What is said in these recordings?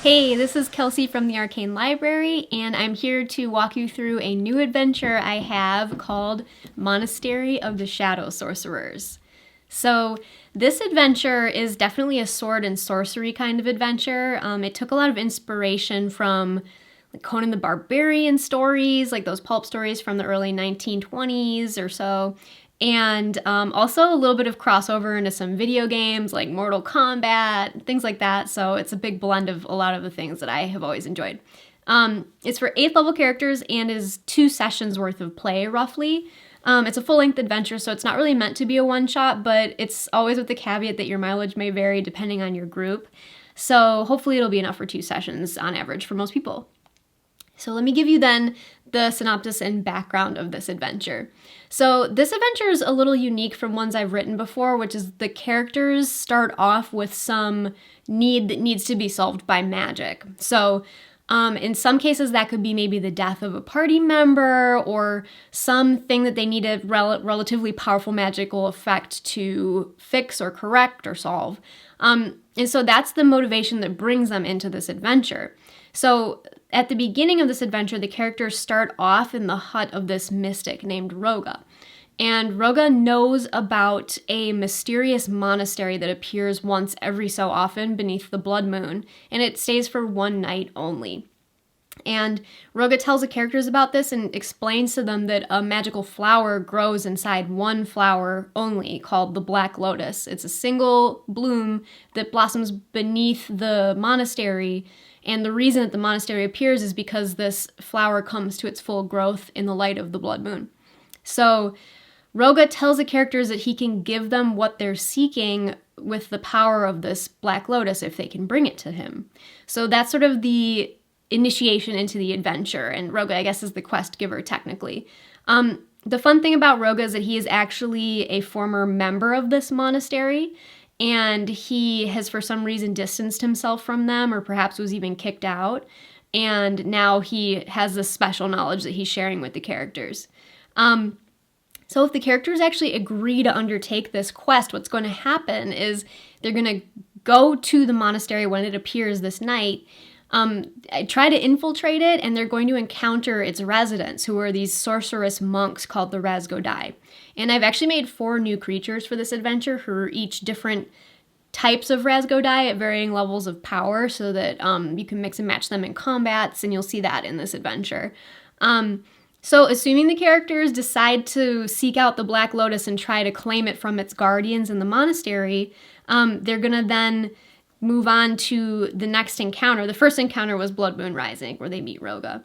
Hey, this is Kelsey from the Arcane Library, and I'm here to walk you through a new adventure I have called Monastery of the Shadow Sorcerers. So, this adventure is definitely a sword and sorcery kind of adventure. It took a lot of inspiration from Conan the Barbarian stories, like those pulp stories from the early 1920s or so, and also a little bit of crossover into some video games like Mortal Kombat, things like that. So it's a big blend of a lot of the things that I have always enjoyed. It's for 8th level characters and is 2 sessions worth of play, roughly. It's a full-length adventure, so it's not really meant to be a one-shot, but it's always with the caveat that your mileage may vary depending on your group. So hopefully it'll be enough for 2 sessions on average for most people. So let me give you then the synopsis and background of this adventure. So this adventure is a little unique from ones I've written before, which is the characters start off with some need that needs to be solved by magic. So in some cases that could be maybe the death of a party member or something that they need a relatively powerful magical effect to fix or correct or solve. And so that's the motivation that brings them into this adventure. So at the beginning of this adventure, the characters start off in the hut of this mystic named Roga. And Roga knows about a mysterious monastery that appears once every so often beneath the blood moon, and it stays for 1 night only. And Roga tells the characters about this and explains to them that a magical flower grows inside one flower only, called the black lotus. It's a single bloom that blossoms beneath the monastery, and the reason that the monastery appears is because this flower comes to its full growth in the light of the blood moon. So Roga tells the characters that he can give them what they're seeking with the power of this black lotus if they can bring it to him. So that's sort of the initiation into the adventure, and Roga, I guess, is the quest giver technically. The fun thing about Roga is that he is actually a former member of this monastery, and he has for some reason distanced himself from them, or perhaps was even kicked out, and now he has this special knowledge that he's sharing with the characters. So if the characters actually agree to undertake this quest, what's going to happen is they're going to go to the monastery when it appears this night, try to infiltrate it, and they're going to encounter its residents, who are these sorcerous monks called the Razgodai. And I've actually made 4 new creatures for this adventure who are each different types of Razgodai at varying levels of power, so that you can mix and match them in combats, and you'll see that in this adventure. So assuming the characters decide to seek out the Black Lotus and try to claim it from its guardians in the monastery, they're going to then move on to the next encounter. The first encounter was Blood Moon Rising, where they meet Roga.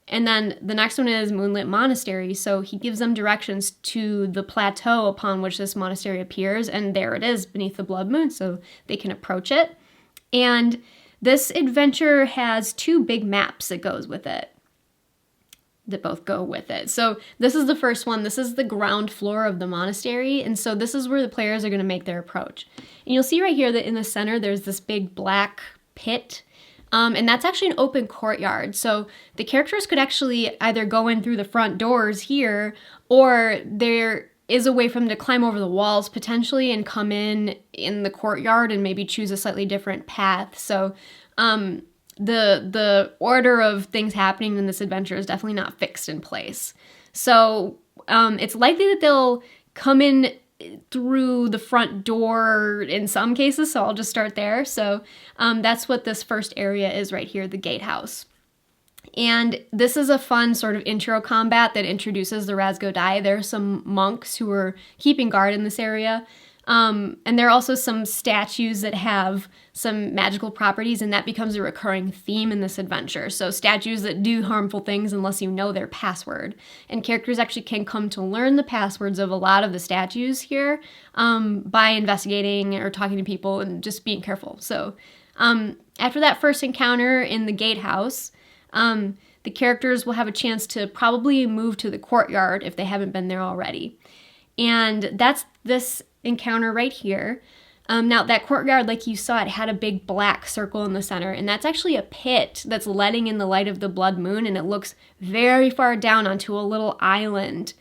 And then the next one is Moonlit Monastery, so he gives them directions to the plateau upon which this monastery appears, and there it is beneath the blood moon, so they can approach it. And this adventure has 2 big maps that both go with it. So this is the first one. This is the ground floor of the monastery, and so this is where the players are going to make their approach. And you'll see right here that in the center there's this big black pit, and that's actually an open courtyard. So the characters could actually either go in through the front doors here, or there is a way for them to climb over the walls potentially and come in the courtyard and maybe choose a slightly different path. So the order of things happening in this adventure is definitely not fixed in place. So it's likely that they'll come in through the front door in some cases, so I'll just start there. So that's what this first area is right here, the Gatehouse. And this is a fun sort of intro combat that introduces the Razgodai. There are some monks who are keeping guard in this area. And there are also some statues that have some magical properties, and that becomes a recurring theme in this adventure. So statues that do harmful things unless you know their password. And characters actually can come to learn the passwords of a lot of the statues here by investigating or talking to people and just being careful. So after that first encounter in the Gatehouse, the characters will have a chance to probably move to the courtyard if they haven't been there already. And that's this encounter right here. Now that courtyard, like you saw, it had a big black circle in the center, and that's actually a pit that's letting in the light of the blood moon, and it looks very far down onto a little island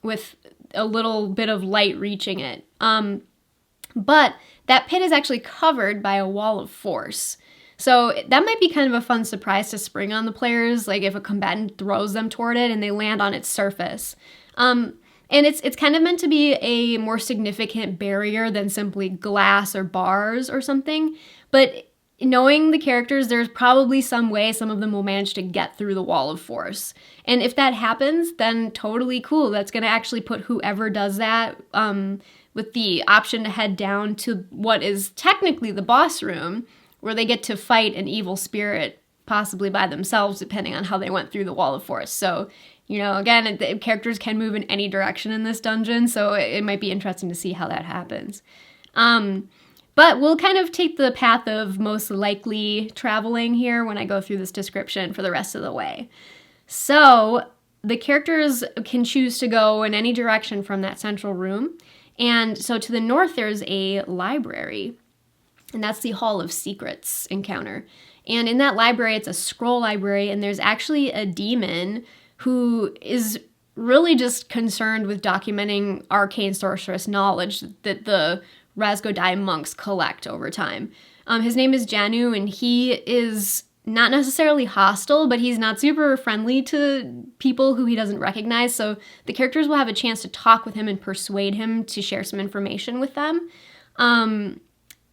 with a little bit of light reaching it. But that pit is actually covered by a wall of force. So that might be kind of a fun surprise to spring on the players, like if a combatant throws them toward it and they land on its surface. And it's kind of meant to be a more significant barrier than simply glass or bars or something. But knowing the characters, there's probably some way some of them will manage to get through the wall of force. And if that happens, then totally cool. That's going to actually put whoever does that with the option to head down to what is technically the boss room, where they get to fight an evil spirit, possibly by themselves, depending on how they went through the wall of force. So, you know, again, the characters can move in any direction in this dungeon, so it might be interesting to see how that happens. But we'll kind of take the path of most likely traveling here when I go through this description for the rest of the way. So the characters can choose to go in any direction from that central room. And so to the north, there's a library, and that's the Hall of Secrets encounter. And in that library, it's a scroll library, and there's actually a demon who is really just concerned with documenting arcane sorceress knowledge that the Razgodai monks collect over time. His name is Janu, and he is not necessarily hostile, but he's not super friendly to people who he doesn't recognize, so the characters will have a chance to talk with him and persuade him to share some information with them.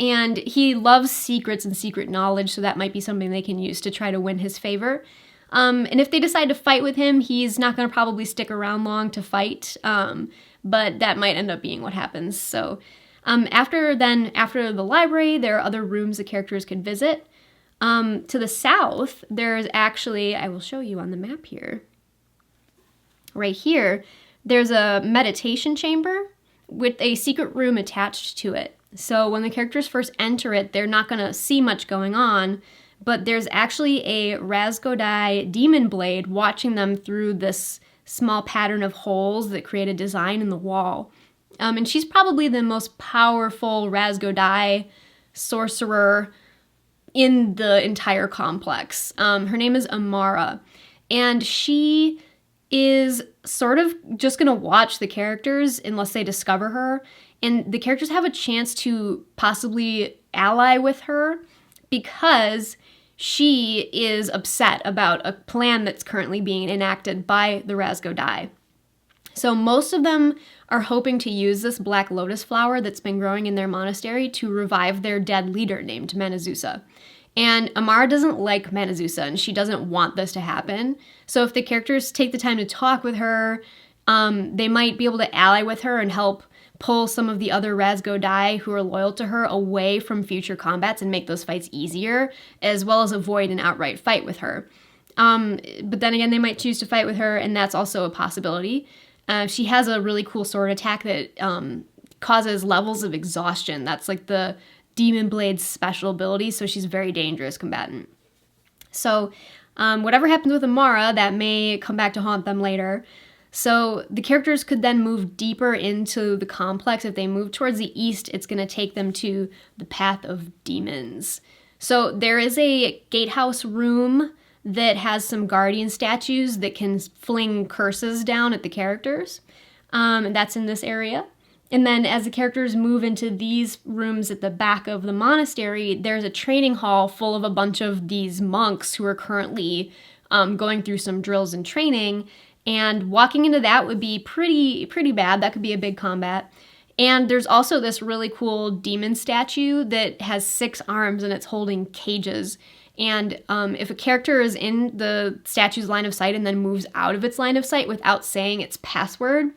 And he loves secrets and secret knowledge, so that might be something they can use to try to win his favor. And if they decide to fight with him, he's not going to probably stick around long to fight, but that might end up being what happens. So after the library, there are other rooms the characters could visit. To the south, there's actually, I will show you on the map here, right here, there's a meditation chamber with a secret room attached to it. So when the characters first enter it, they're not going to see much going on, but there's actually a Razgodai demon blade watching them through this small pattern of holes that create a design in the wall. And she's probably the most powerful Razgodai sorcerer in the entire complex. Her name is Amara, and she is sort of just going to watch the characters unless they discover her, and the characters have a chance to possibly ally with her because she is upset about a plan that's currently being enacted by the Razgodai. So most of them are hoping to use this black lotus flower that's been growing in their monastery to revive their dead leader named Manazusa. And Amara doesn't like Manazusa, and she doesn't want this to happen. So if the characters take the time to talk with her, they might be able to ally with her and help pull some of the other Razgodai who are loyal to her away from future combats and make those fights easier, as well as avoid an outright fight with her. But then again, they might choose to fight with her, and that's also a possibility. She has a really cool sword attack that causes levels of exhaustion. That's like the Demon Blade's special ability, so she's a very dangerous combatant. So whatever happens with Amara, that may come back to haunt them later. So the characters could then move deeper into the complex. If they move towards the east, it's going to take them to the Path of Demons. So there is a gatehouse room that has some guardian statues that can fling curses down at the characters. And that's in this area. And then as the characters move into these rooms at the back of the monastery, there's a training hall full of a bunch of these monks who are currently going through some drills and training. And walking into that would be pretty bad. That could be a big combat. And there's also this really cool demon statue that has 6 arms and it's holding cages. And if a character is in the statue's line of sight and then moves out of its line of sight without saying its password,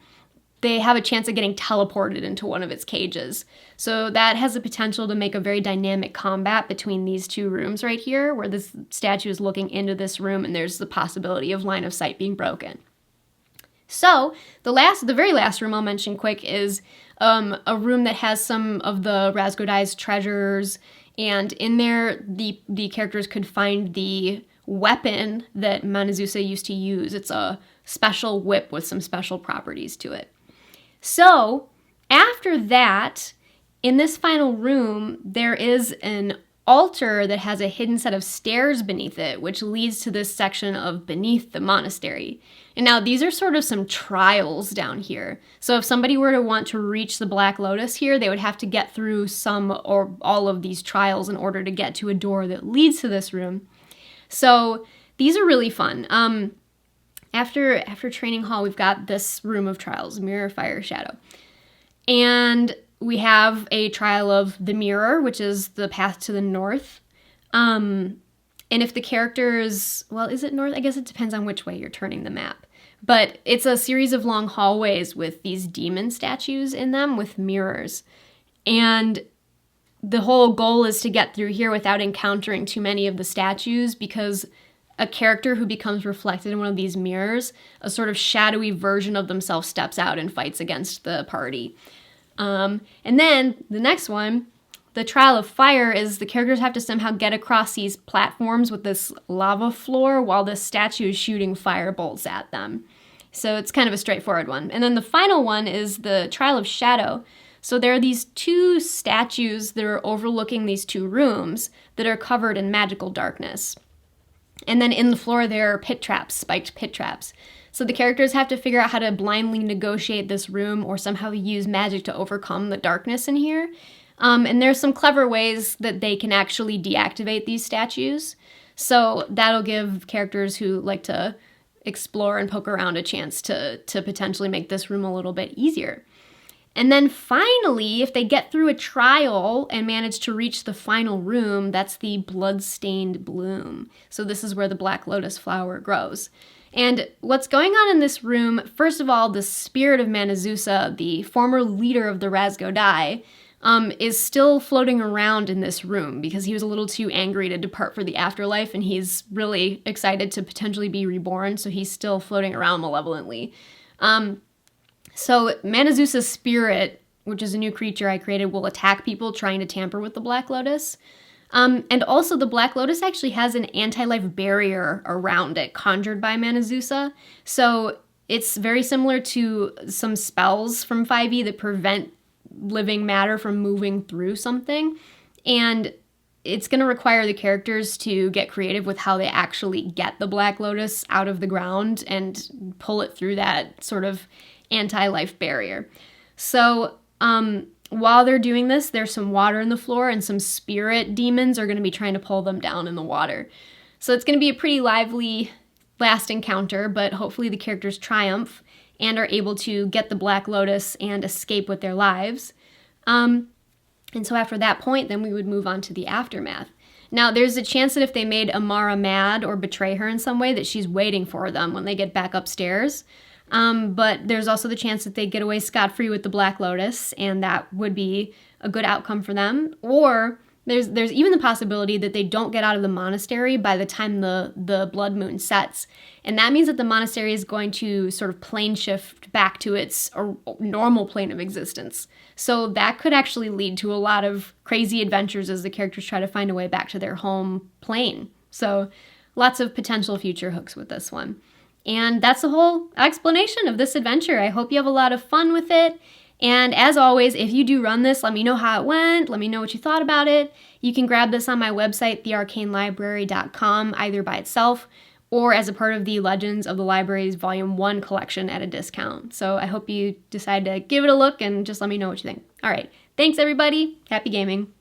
they have a chance of getting teleported into one of its cages. So that has the potential to make a very dynamic combat between these two rooms right here, where this statue is looking into this room and there's the possibility of line of sight being broken. So the very last room I'll mention quick is a room that has some of the Razgodai's treasures, and in there the characters could find the weapon that Manazusa used to use. It's a special whip with some special properties to it. So after that, in this final room, there is an altar that has a hidden set of stairs beneath it, which leads to this section of beneath the monastery. And now these are sort of some trials down here. So if somebody were to want to reach the Black Lotus here, they would have to get through some or all of these trials in order to get to a door that leads to this room. So these are really fun. After Training Hall, we've got this room of trials, Mirror, Fire, Shadow. And we have a trial of the Mirror, which is the path to the north. And if the characters, well, is it north? I guess it depends on which way you're turning the map. But it's a series of long hallways with these demon statues in them with mirrors. And the whole goal is to get through here without encountering too many of the statues, because a character who becomes reflected in one of these mirrors, a sort of shadowy version of themselves steps out and fights against the party. And then the next one, the Trial of Fire, is the characters have to somehow get across these platforms with this lava floor while the statue is shooting firebolts at them. So it's kind of a straightforward one. And then the final one is the Trial of Shadow. So there are these two statues that are overlooking these two rooms that are covered in magical darkness. And then in the floor there are pit traps, spiked pit traps. So the characters have to figure out how to blindly negotiate this room or somehow use magic to overcome the darkness in here. And there's some clever ways that they can actually deactivate these statues. So that'll give characters who like to explore and poke around a chance to potentially make this room a little bit easier. And then finally, if they get through a trial and manage to reach the final room, that's the Bloodstained Bloom. So this is where the Black Lotus flower grows. And what's going on in this room, first of all, the spirit of Manazusa, the former leader of the Razgodai, is still floating around in this room because he was a little too angry to depart for the afterlife, and he's really excited to potentially be reborn, so he's still floating around malevolently. So Manazusa's spirit, which is a new creature I created, will attack people trying to tamper with the Black Lotus. And also the Black Lotus actually has an anti-life barrier around it conjured by Manazusa. So it's very similar to some spells from 5e that prevent living matter from moving through something. And it's going to require the characters to get creative with how they actually get the Black Lotus out of the ground and pull it through that sort of anti-life barrier. So while they're doing this, there's some water in the floor and some spirit demons are going to be trying to pull them down in the water. So it's going to be a pretty lively last encounter, but hopefully the characters triumph and are able to get the Black Lotus and escape with their lives. And so after that point, then we would move on to the aftermath. Now, there's a chance that if they made Amara mad or betray her in some way, that she's waiting for them when they get back upstairs. But there's also the chance that they get away scot-free with the Black Lotus, and that would be a good outcome for them. Or there's even the possibility that they don't get out of the monastery by the time the blood moon sets. And that means that the monastery is going to sort of plane shift back to its normal plane of existence. So that could actually lead to a lot of crazy adventures as the characters try to find a way back to their home plane. So lots of potential future hooks with this one. And that's the whole explanation of this adventure. I hope you have a lot of fun with it. And as always, if you do run this, let me know how it went. Let me know what you thought about it. You can grab this on my website, thearcanelibrary.com, either by itself or as a part of the Legends of the Library's Volume 1 collection at a discount. So I hope you decide to give it a look and just let me know what you think. All right. Thanks, everybody. Happy gaming.